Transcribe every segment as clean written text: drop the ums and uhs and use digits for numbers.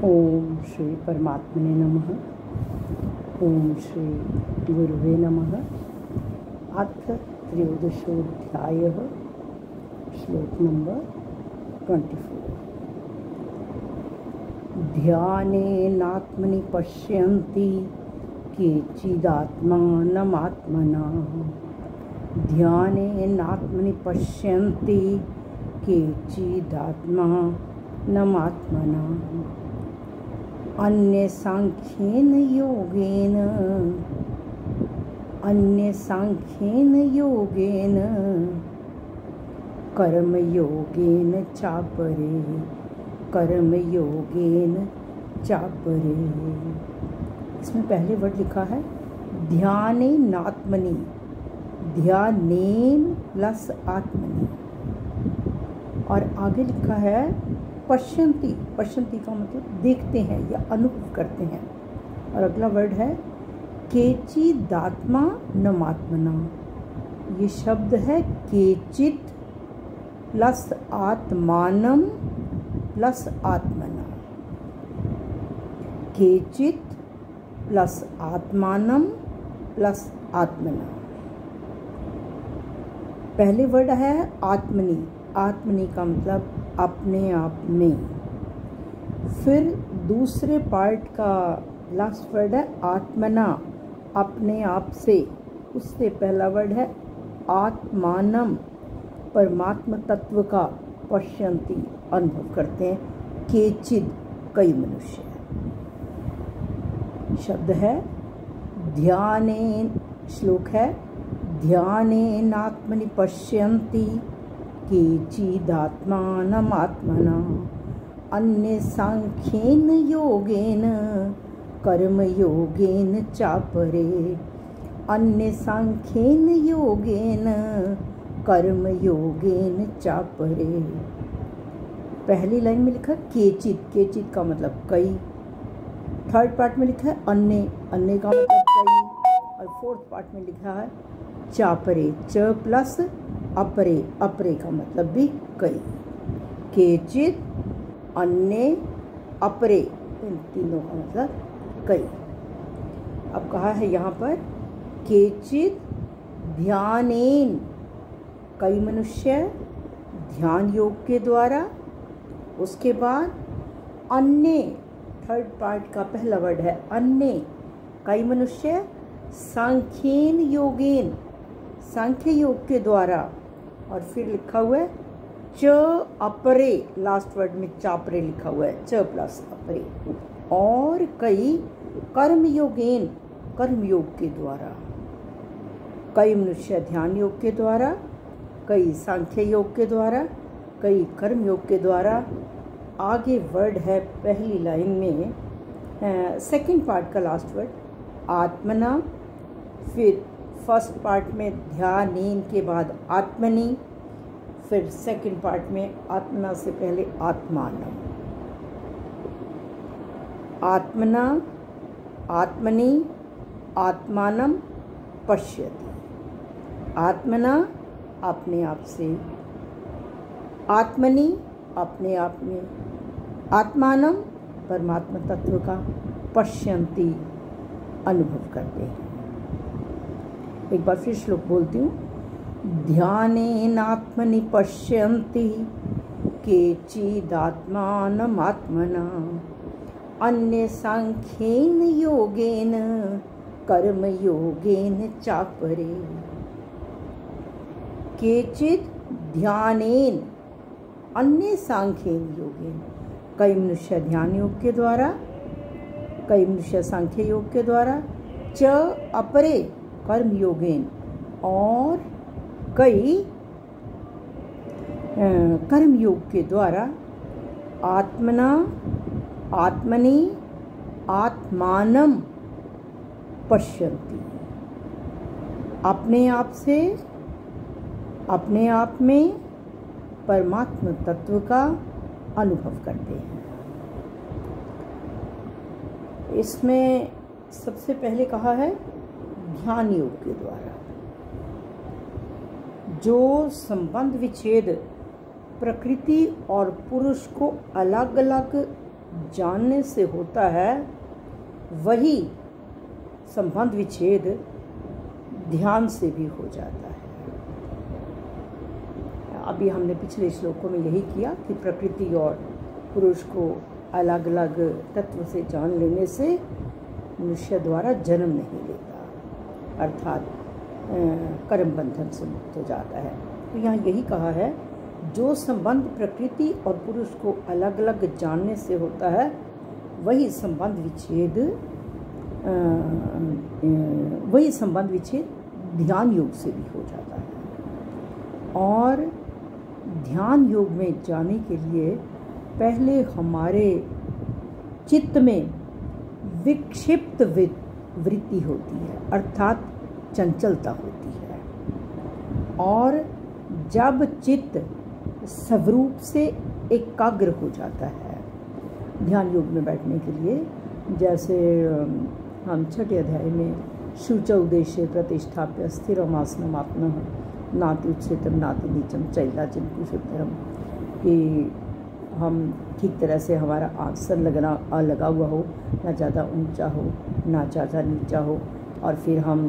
ओम श्री परमात्मने नमः। ओम श्री गुरुवे नमः। अथ त्रयोदशोऽध्यायः। श्लोक नंबर 24। ध्यानेनात्मनि पश्यन्ति केचिदात्मानमात्मना। ध्यानेनात्मनि पश्यन्ति केचिदात्मानमात्मना। अन्यसांख्येन योगेन कर्मयोगेन चापरे। इसमें पहले वर्ड लिखा है ध्यानेनात्मनि, ध्यानेन प्लस आत्मनि, और आगे लिखा है पश्यन्ति। पश्यन्ति का मतलब देखते हैं या अनुभव करते हैं। और अगला वर्ड है केचिदात्मा नमात्मना। ये शब्द है केचित प्लस आत्मानम प्लस आत्मना। केचित प्लस आत्मानम प्लस आत्मना। पहले वर्ड है आत्मनि। आत्मनि का मतलब अपने आप में। फिर दूसरे पार्ट का लास्ट वर्ड है आत्मना, अपने आप से। उससे पहला वर्ड है आत्मानम, परमात्मा तत्व का पश्यन्ति, अनुभव करते हैं। केचिद, कई मनुष्य। शब्द है ध्यानेन। श्लोक है ध्यानेनात्मनि पश्यन्ति केचिदात्मानमात्मना। अन्यसांख्येन योगेन कर्मयोगेन चापरे। अन्यसांख्येन योगेन कर्मयोगेन चापरे। पहली लाइन में लिखा केचित। केचित का मतलब कई। थर्ड पार्ट में लिखा है अन्य। अन्य का मतलब कई। और फोर्थ पार्ट में लिखा है चापरे। च प्लस अपरे। अपरे का मतलब भी कई। केचित, अन्य, अपरे, इन तीनों का मतलब कई। अब कहा है यहाँ पर केचित ध्यानेन, कई मनुष्य ध्यान योग के द्वारा। उसके बाद अन्य, थर्ड पार्ट का पहला वर्ड है अन्य, कई मनुष्य सांख्येन योगेन, सांख्य योग के द्वारा। और फिर लिखा हुआ है च अपरे, लास्ट वर्ड में चापरे लिखा हुआ है, च प्लस अपरे। और कई कर्मयोगेन, कर्मयोग के द्वारा। कई मनुष्य ध्यान योग के द्वारा, कई सांख्य योग के द्वारा, कई कर्म योग के द्वारा। आगे वर्ड है पहली लाइन में, सेकंड पार्ट का लास्ट वर्ड आत्मना। फिर फर्स्ट पार्ट में ध्यानेन के बाद आत्मनि। फिर सेकंड पार्ट में आत्मना से पहले आत्मानम। आत्मना, आत्मनि, आत्मानम पश्यति। आत्मना, अपने आप से। आत्मनि, अपने आप में। आत्मानम, परमात्मा तत्व का पश्यन्ति, अनुभव करते हैं। एक बार फिर श्लोक बोलती हूँ। ध्यानेनात्मनि पश्यन्ति केचिदात्मानमात्मना। अन्यसांख्येन योगेन कर्मयोगेन चापरे। केचिद ध्यानेन, अन्य सांख्येन योगेन, कई मनुष्य ध्यान योग के द्वारा, कई मनुष्य सांख्य योग के द्वारा। च अपरे, कर्म योगेन, और कई कर्म योग के द्वारा। आत्मना, आत्मनि, आत्मानम पश्यन्ति, अपने आप से, अपने आप में परमात्मा तत्व का अनुभव करते हैं। इसमें सबसे पहले कहा है ध्यान योग के द्वारा। जो संबंध विच्छेद प्रकृति और पुरुष को अलग अलग जानने से होता है, वही संबंध विच्छेद ध्यान से भी हो जाता है। अभी हमने पिछले श्लोकों में यही किया कि प्रकृति और पुरुष को अलग अलग तत्व से जान लेने से मनुष्य द्वारा जन्म नहीं लेता, अर्थात कर्म बंधन से मुक्त हो जाता है। तो यहाँ यही कहा है, जो संबंध प्रकृति और पुरुष को अलग अलग जानने से होता है, वही संबंध विच्छेद ध्यान योग से भी हो जाता है। और ध्यान योग में जाने के लिए पहले हमारे चित्त में विक्षिप्त वृत्ति होती है, अर्थात चंचलता होती है। और जब चित्त स्वरूप से एकाग्र हो जाता है ध्यान योग में बैठने के लिए, जैसे हम छठे अध्याय में शुच उद्देश्य प्रतिष्ठाप्य स्थिरमासनम आत्मनः नाति उच्चतम नाति नीचम चैलाजिम कुशोत्तरम, कि हम ठीक तरह से हमारा आसन लगा हुआ हो, ना ज़्यादा ऊंचा हो ना ज़्यादा नीचा हो। और फिर हम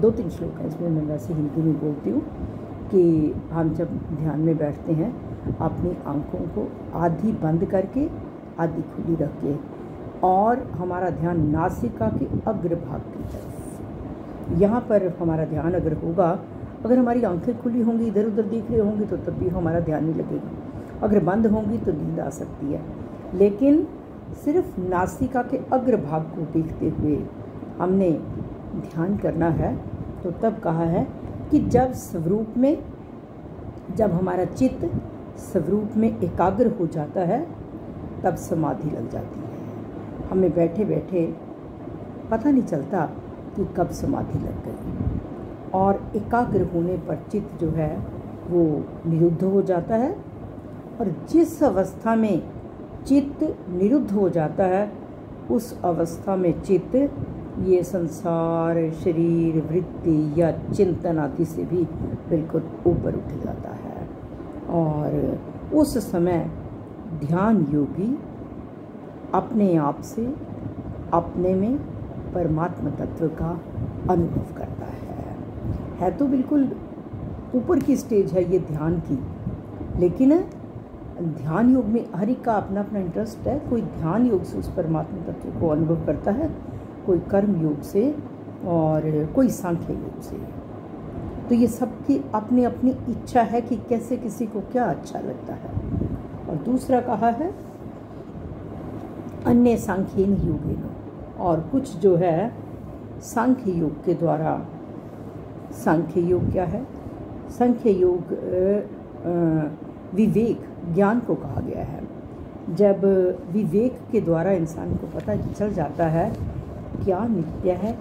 2-3 श्लोक है इसमें, मैं वैसे हिंदी में बोलती हूँ कि हम जब ध्यान में बैठते हैं अपनी आँखों को आधी बंद करके आधी खुली रख के, और हमारा ध्यान नासिका के अग्रभाग की तरफ, यहाँ पर हमारा ध्यान अगर होगा, अगर हमारी आंखें खुली होंगी इधर उधर देख रहे होंगे तो तब भी हमारा ध्यान नहीं लगेगा, अगर बंद होंगी तो नींद आ सकती है। लेकिन सिर्फ नासिका के अग्रभाग को देखते हुए हमने ध्यान करना है। तो तब कहा है कि जब हमारा चित्त स्वरूप में एकाग्र हो जाता है, तब समाधि लग जाती है। हमें बैठे बैठे पता नहीं चलता कि कब समाधि लग गई। और एकाग्र होने पर चित्त जो है वो निरुद्ध हो जाता है, और जिस अवस्था में चित्त निरुद्ध हो जाता है, उस अवस्था में चित्त ये संसार, शरीर, वृत्ति या चिंतन आदि से भी बिल्कुल ऊपर उठ जाता है। और उस समय ध्यान योगी अपने आप से अपने में परमात्मा तत्व का अनुभव करता है तो बिल्कुल ऊपर की स्टेज है ये ध्यान की। लेकिन ध्यान योग में हर एक का अपना अपना इंटरेस्ट है। कोई ध्यान योग से उस परमात्मा तत्व को अनुभव करता है, कोई कर्म योग से, और कोई सांख्य योग से। तो ये सबकी अपनी अपनी इच्छा है कि कैसे किसी को क्या अच्छा लगता है। और दूसरा कहा है अन्य सांख्येन योगेन, और कुछ जो है सांख्य योग के द्वारा। सांख्य योग क्या है? सांख्य योग विवेक ज्ञान को कहा गया है। जब विवेक के द्वारा इंसान को पता चल जाता है क्या नित्य है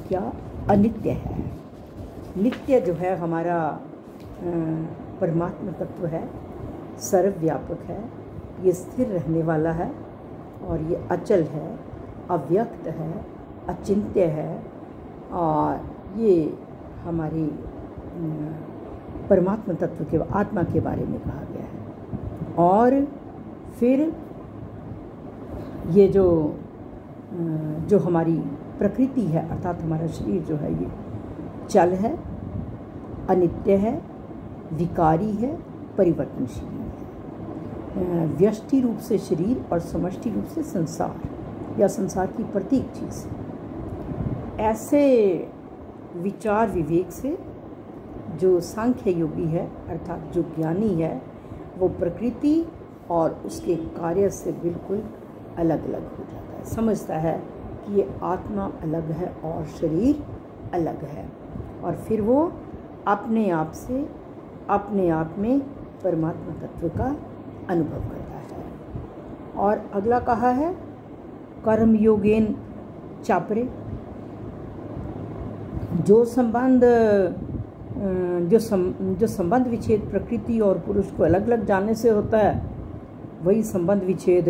क्या अनित्य है। नित्य जो है हमारा परमात्मा तत्व है, सर्वव्यापक है, ये स्थिर रहने वाला है, और ये अचल है, अव्यक्त है, अचिंत्य है, और ये हमारी परमात्मा तत्व के आत्मा के बारे में कहा गया है। और फिर ये जो हमारी प्रकृति है, अर्थात हमारा शरीर जो है, ये चल है, अनित्य है, विकारी है, परिवर्तनशील है। व्यष्टि रूप से शरीर और समष्टि रूप से संसार या संसार की प्रत्येक चीज़। ऐसे विचार विवेक से जो सांख्य योगी है, अर्थात जो ज्ञानी है, वो प्रकृति और उसके कार्य से बिल्कुल अलग अलग हो जाता है। समझता है कि ये आत्मा अलग है और शरीर अलग है, और फिर वो अपने आप से अपने आप में परमात्मा तत्व का अनुभव करता है। और अगला कहा है कर्म योगेन चापरे, जो संबंध विच्छेद प्रकृति और पुरुष को अलग अलग जानने से होता है, वही संबंध विच्छेद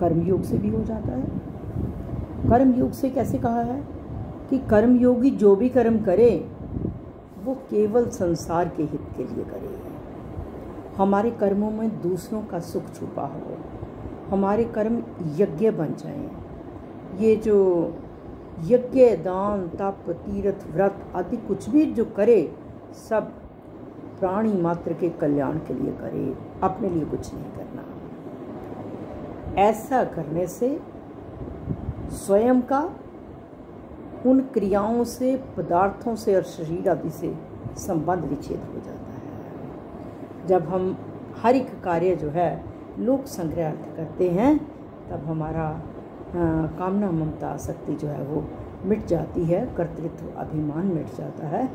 कर्मयोग से भी हो जाता है। कर्मयोग से कैसे कहा है कि कर्मयोगी जो भी कर्म करे वो केवल संसार के हित के लिए करे। हमारे कर्मों में दूसरों का सुख छुपा हो, हमारे कर्म यज्ञ बन जाएं। ये जो यज्ञ, दान, तप, तीर्थ, व्रत आदि कुछ भी जो करे सब प्राणी मात्र के कल्याण के लिए करे, अपने लिए कुछ नहीं करना। ऐसा करने से स्वयं का उन क्रियाओं से, पदार्थों से और शरीर आदि से संबंध विच्छेद हो जाता है। जब हम हर एक कार्य जो है लोक संग्रहार्थ करते हैं तब हमारा कामना, ममता, आसक्ति जो है वो मिट जाती है, कर्तृत्व, अभिमान मिट जाता है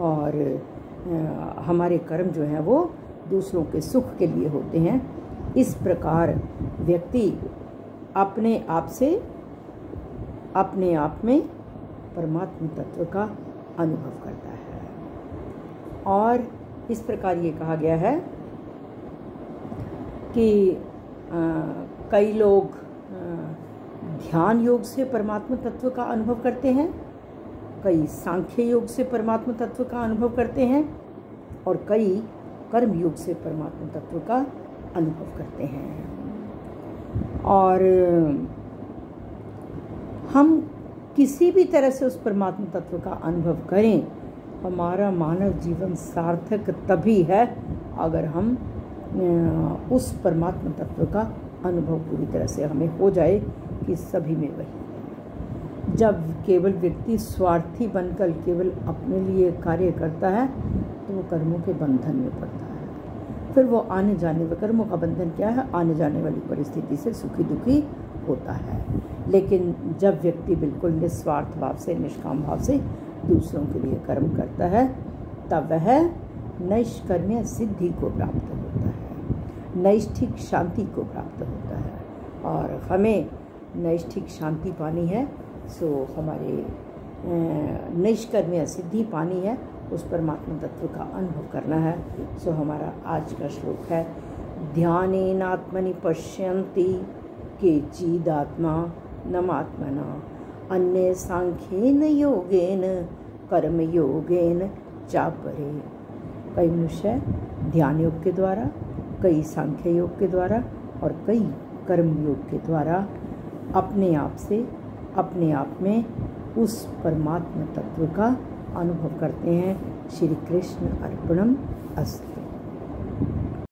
और हमारे कर्म जो हैं वो दूसरों के सुख के लिए होते हैं। इस प्रकार व्यक्ति अपने आप में परमात्म तत्व का अनुभव करता है। और इस प्रकार ये कहा गया है कि कई लोग ध्यान योग से परमात्म तत्व का अनुभव करते हैं, कई सांख्य योग से परमात्म तत्व का अनुभव करते हैं और कई कर्म योग से परमात्म तत्व का अनुभव करते हैं। और हम किसी भी तरह से उस परमात्म तत्व का अनुभव करें, हमारा मानव जीवन सार्थक तभी है अगर हम उस परमात्म तत्व का अनुभव पूरी तरह से हमें हो जाए कि सभी में वही है। जब केवल व्यक्ति स्वार्थी बनकर केवल अपने लिए कार्य करता है तो वो कर्मों के बंधन में पड़ता है। फिर वो आने जाने वाले कर्मों का बंधन क्या है? आने जाने वाली परिस्थिति से सुखी दुखी होता है। लेकिन जब व्यक्ति बिल्कुल निस्वार्थ भाव से, निष्काम भाव से दूसरों के लिए कर्म करता है तब वह नैष्कर्म्य सिद्धि को प्राप्त होता है, नैष्ठिक शांति को प्राप्त होता है। और हमें नैष्ठिक शांति पानी है, सो हमारे नैष्कर्म्य सिद्धि पानी है, उस परमात्मा तत्व का अनुभव करना है। सो हमारा आज का श्लोक है, ध्यानेनात्मनि पश्यन्ति केचिदात्मा नमात्मना अन्ये सांख्येन योगेन कर्मयोगेन चापरे। कई मनुष्य ध्यान योग के द्वारा, कई सांख्य योग के द्वारा और कई कर्म योग के द्वारा अपने आप में उस परमात्मा तत्व का अनुभव करते हैं। श्री कृष्ण अर्पणम अस्तु।